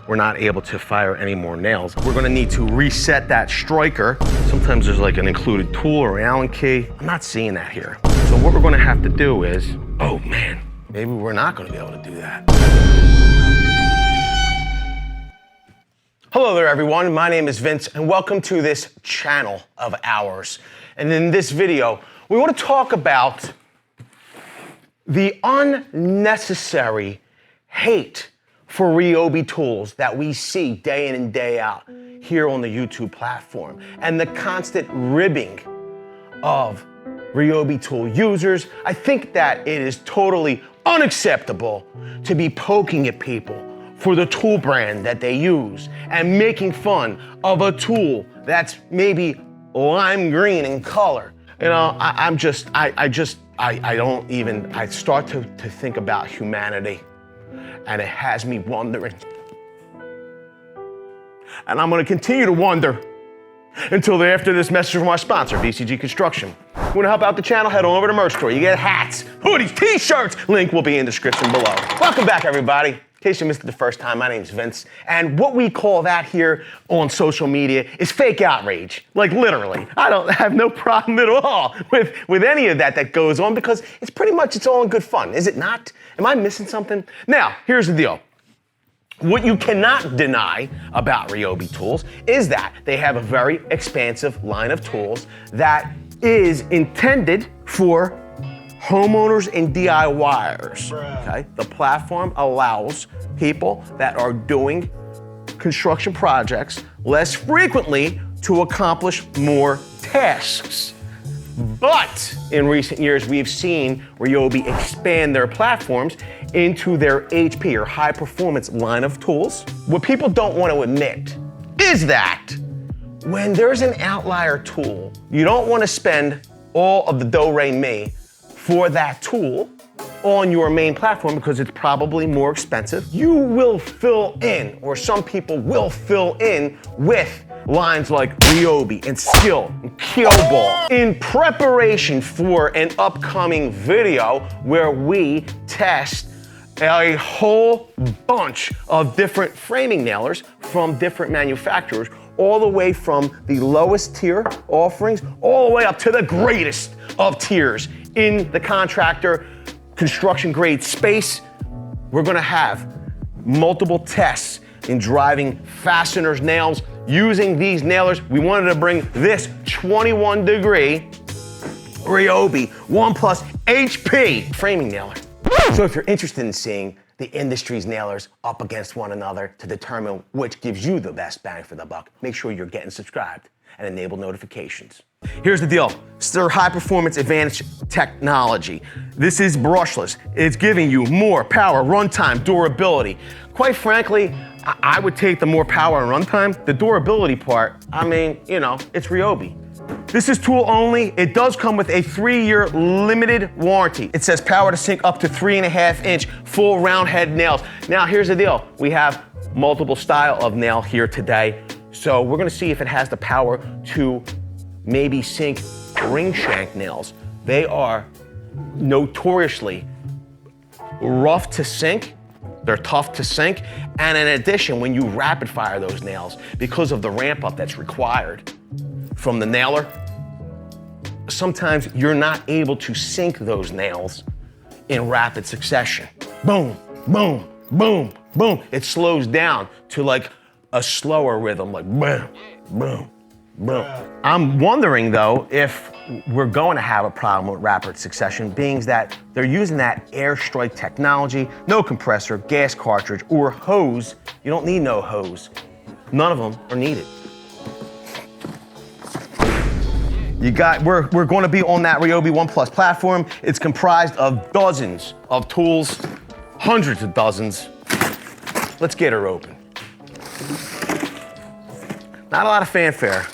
we're not able to fire any more nails. We're gonna need to reset that striker. Sometimes there's like an included tool or Allen key. I'm not seeing that here. So what we're gonna have to do is, oh man, maybe we're not gonna be able to do that. Hello there everyone, my name is Vince and welcome to this channel of ours. And in this video, we want to talk about the unnecessary hate for RYOBI tools that we see day in and day out here on the YouTube platform, and the constant ribbing of RYOBI tool users. I think that it is totally unacceptable to be poking at people for the tool brand that they use and making fun of a tool that's maybe lime green in color. You know, I start to think about humanity, and it has me wondering. And I'm gonna continue to wonder until after this message from our sponsor, VCG Construction. If you wanna help out the channel, head on over to the merch store. You get hats, hoodies, t-shirts. Link will be in the description below. Welcome back, everybody. In case you missed it the first time, my name's Vince, and what we call that here on social media is fake outrage. Like literally. I don't have no problem at all with any of that goes on, because it's pretty much, it's all in good fun, is it not? Am I missing something? Now, here's the deal. What you cannot deny about RYOBI tools is that they have a very expansive line of tools that is intended for homeowners and DIYers, okay? The platform allows people that are doing construction projects less frequently to accomplish more tasks. But in recent years, we've seen RYOBI expand their platforms into their HP or high performance line of tools. What people don't want to admit is that when there's an outlier tool, you don't want to spend all of the do-re-mi for that tool on your main platform because it's probably more expensive. You will fill in, or some people will fill in with lines like RYOBI and Skill and Kyoball in preparation for an upcoming video where we test a whole bunch of different framing nailers from different manufacturers, all the way from the lowest tier offerings all the way up to the greatest of tiers in the contractor construction grade space. We're gonna have multiple tests in driving fasteners, nails, using these nailers. We wanted to bring this 21 degree RYOBI ONE HP framing nailer. So if you're interested in seeing the industry's nailers up against one another to determine which gives you the best bang for the buck, make sure you're getting subscribed and enable notifications. Here's the deal. It's their high performance advantage technology. This is brushless. It's giving you more power, runtime, durability. Quite frankly, I would take the more power and runtime. The durability part, I mean, you know, it's RYOBI. This is tool only. It does come with a 3-year limited warranty. It says power to sink up to 3.5 inch full round head nails. Now here's the deal. We have multiple style of nail here today. So we're gonna see if it has the power to maybe sink ring shank nails. They are notoriously rough to sink. They're tough to sink. And in addition, when you rapid fire those nails, because of the ramp up that's required from the nailer, sometimes you're not able to sink those nails in rapid succession. Boom, boom, boom, boom. It slows down to like a slower rhythm, like boom, boom, boom. I'm wondering though if we're going to have a problem with rapid succession, being that they're using that Airstrike technology, no compressor, gas cartridge, or hose. You don't need no hose. None of them are needed. We're going to be on that RYOBI ONE+ platform. It's comprised of dozens of tools, hundreds of dozens. Let's get her open. Not a lot of fanfare.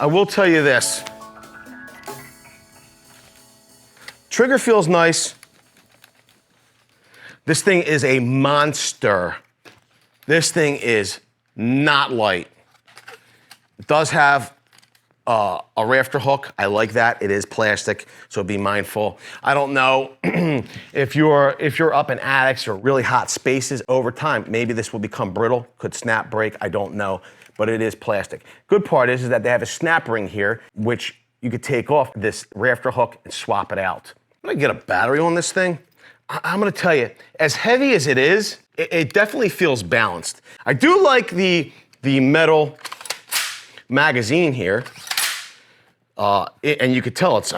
I will tell you this. Trigger feels nice. This thing is a monster. This thing is not light. It does have a rafter hook. I like that. It is plastic, so be mindful. I don't know if you're up in attics or really hot spaces over time, maybe this will become brittle, could snap, break, I don't know, but it is plastic. Good part is that they have a snap ring here, which you could take off this rafter hook and swap it out. I'm gonna get a battery on this thing. I'm gonna tell you, as heavy as it is, it definitely feels balanced. I do like the metal magazine here. And you could tell it's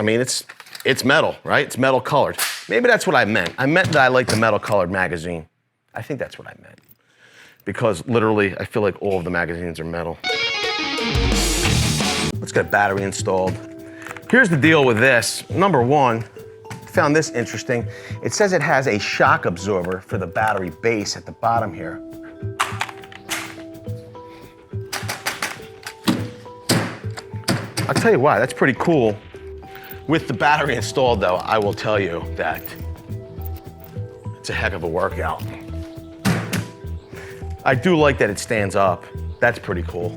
metal, right? It's metal colored. Maybe that's what I meant. I meant that I like the metal colored magazine. I think that's what I meant. Because literally, I feel like all of the magazines are metal. Let's get a battery installed. Here's the deal with this. Number one, found this interesting. It says it has a shock absorber for the battery base at the bottom here. I'll tell you why, that's pretty cool. With the battery installed though, I will tell you that it's a heck of a workout. I do like that it stands up. That's pretty cool.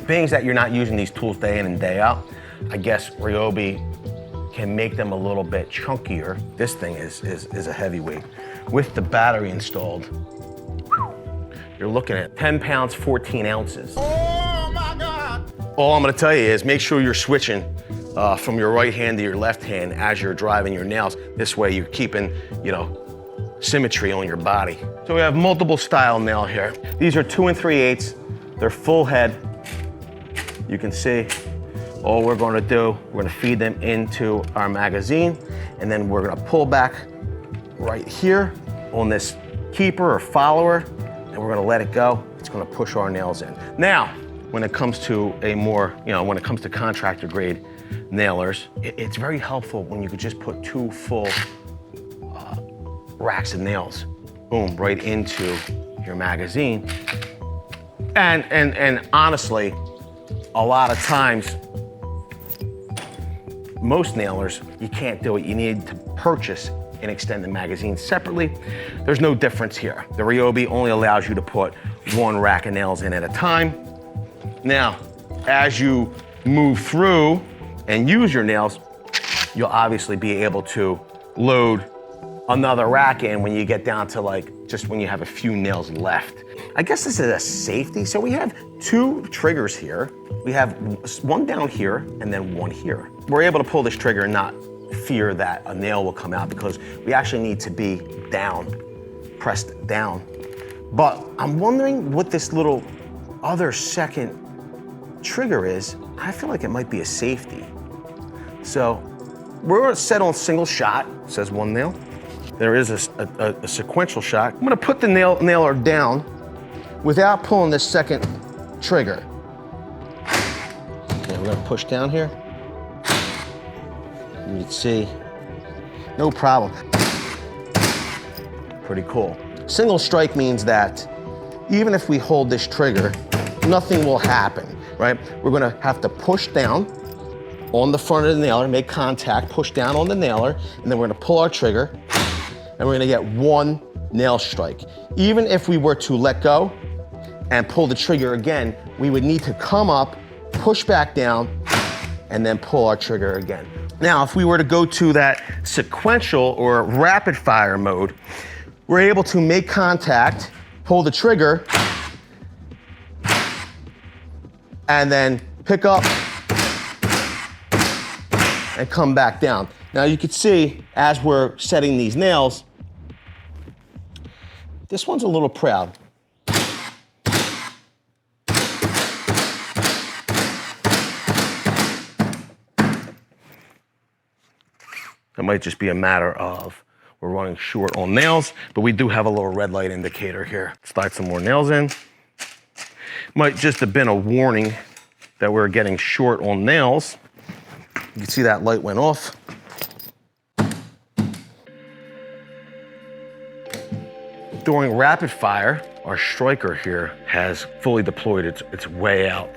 Being that you're not using these tools day in and day out, I guess RYOBI can make them a little bit chunkier. This thing is a heavyweight. With the battery installed, you're looking at 10 pounds, 14 ounces. All I'm gonna tell you is make sure you're switching from your right hand to your left hand as you're driving your nails. This way you're keeping, symmetry on your body. So we have multiple style nail here. These are 2 3/8. They're full head. You can see all we're gonna do, we're gonna feed them into our magazine, and then we're gonna pull back right here on this keeper or follower, and we're gonna let it go. It's gonna push our nails in. Now, when it comes to when it comes to contractor grade nailers, it's very helpful when you could just put 2 full racks of nails, boom, right into your magazine. And honestly, a lot of times, most nailers, you can't do it. You need to purchase and extend the magazine separately. There's no difference here. The RYOBI only allows you to put 1 rack of nails in at a time. Now, as you move through and use your nails, you'll obviously be able to load another rack in when you get down to just when you have a few nails left. I guess this is a safety. So we have 2 triggers here. We have 1 down here and then 1 here. We're able to pull this trigger and not fear that a nail will come out because we actually need to be down, pressed down. But I'm wondering what this little other second trigger is. I feel like it might be a safety. So we're set on single shot, it says 1 nail. There is a sequential shot. I'm gonna put the nailer down without pulling this second trigger. Okay, we're gonna push down here. You can see, no problem. Pretty cool. Single strike means that even if we hold this trigger, nothing will happen, right? We're gonna have to push down on the front of the nailer, make contact, push down on the nailer, and then we're gonna pull our trigger, and we're gonna get 1 nail strike. Even if we were to let go and pull the trigger again, we would need to come up, push back down, and then pull our trigger again. Now, if we were to go to that sequential or rapid fire mode, we're able to make contact, pull the trigger, and then pick up and come back down. Now you can see as we're setting these nails, this one's a little proud. It might just be a matter of we're running short on nails, but we do have a little red light indicator here. Slide some more nails in. Might just have been a warning that we're getting short on nails. You can see that light went off. During rapid fire, our striker here has fully deployed. It's way out.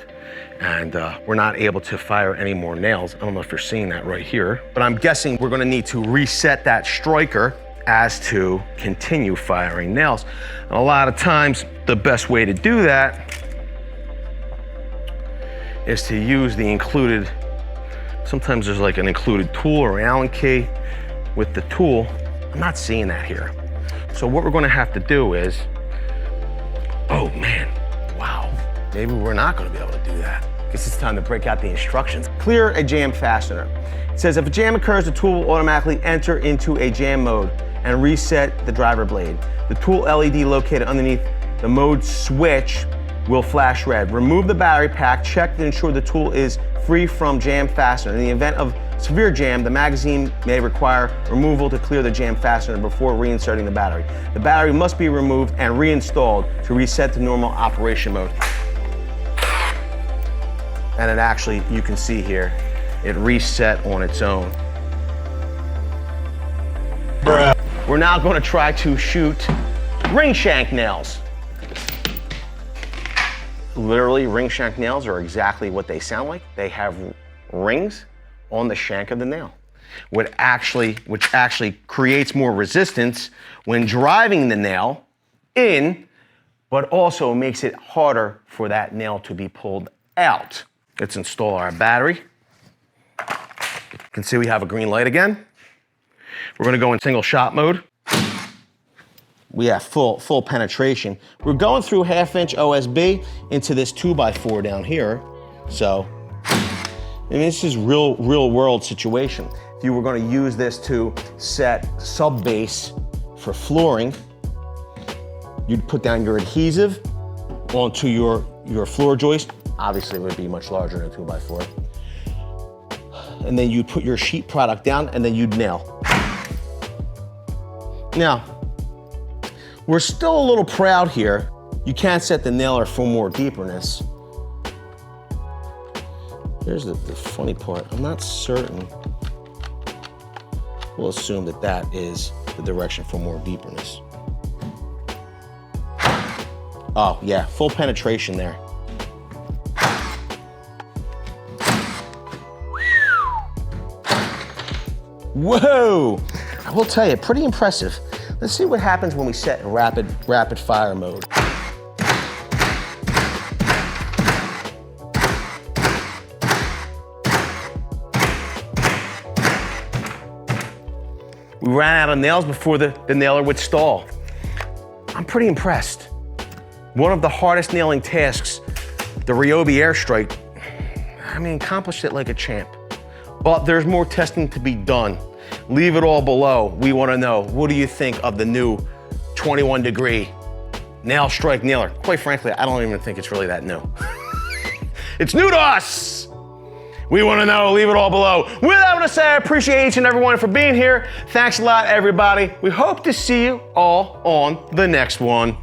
And we're not able to fire any more nails. I don't know if you're seeing that right here, but I'm guessing we're gonna need to reset that striker as to continue firing nails. And a lot of times, the best way to do that is to use the included Sometimes there's like an included tool or an Allen key with the tool. I'm not seeing that here. So what we're gonna have to do is, oh man, wow. Maybe we're not gonna be able to do that. Guess it's time to break out the instructions. Clear a jam fastener. It says if a jam occurs, the tool will automatically enter into a jam mode and reset the driver blade. The tool LED located underneath the mode switch will flash red. Remove the battery pack, check to ensure the tool is free from jam fastener. In the event of severe jam, the magazine may require removal to clear the jam fastener before reinserting the battery. The battery must be removed and reinstalled to reset to normal operation mode. And it actually, you can see here, it reset on its own. Bruh. We're now going to try to shoot ring shank nails. Literally, ring shank nails are exactly what they sound like. They have rings on the shank of the nail, which actually creates more resistance when driving the nail in, but also makes it harder for that nail to be pulled out. Let's install our battery. You can see we have a green light again. We're gonna go in single shot mode. We have full penetration. We're going through 1/2" OSB into this 2x4 down here. So, I mean, this is real world situation. If you were gonna use this to set sub base for flooring, you'd put down your adhesive onto your floor joist. Obviously, it would be much larger than a 2x4. And then you'd put your sheet product down and then you'd nail. Now, we're still a little proud here. You can set the nailer for more deeperness. Here's the funny part. I'm not certain. We'll assume that that is the direction for more deeperness. Oh yeah, full penetration there. Whoa! I will tell you, pretty impressive. Let's see what happens when we set in rapid fire mode. We ran out of nails before the nailer would stall. I'm pretty impressed. One of the hardest nailing tasks, the RYOBI Airstrike, I mean, accomplished it like a champ. But there's more testing to be done. Leave it all below. We want to know, what do you think of the new 21-degree nail strike nailer? Quite frankly, I don't even think it's really that new. It's new to us. We want to know, leave it all below. With that, I want to say I appreciate each and every one for being here. Thanks a lot, everybody. We hope to see you all on the next one.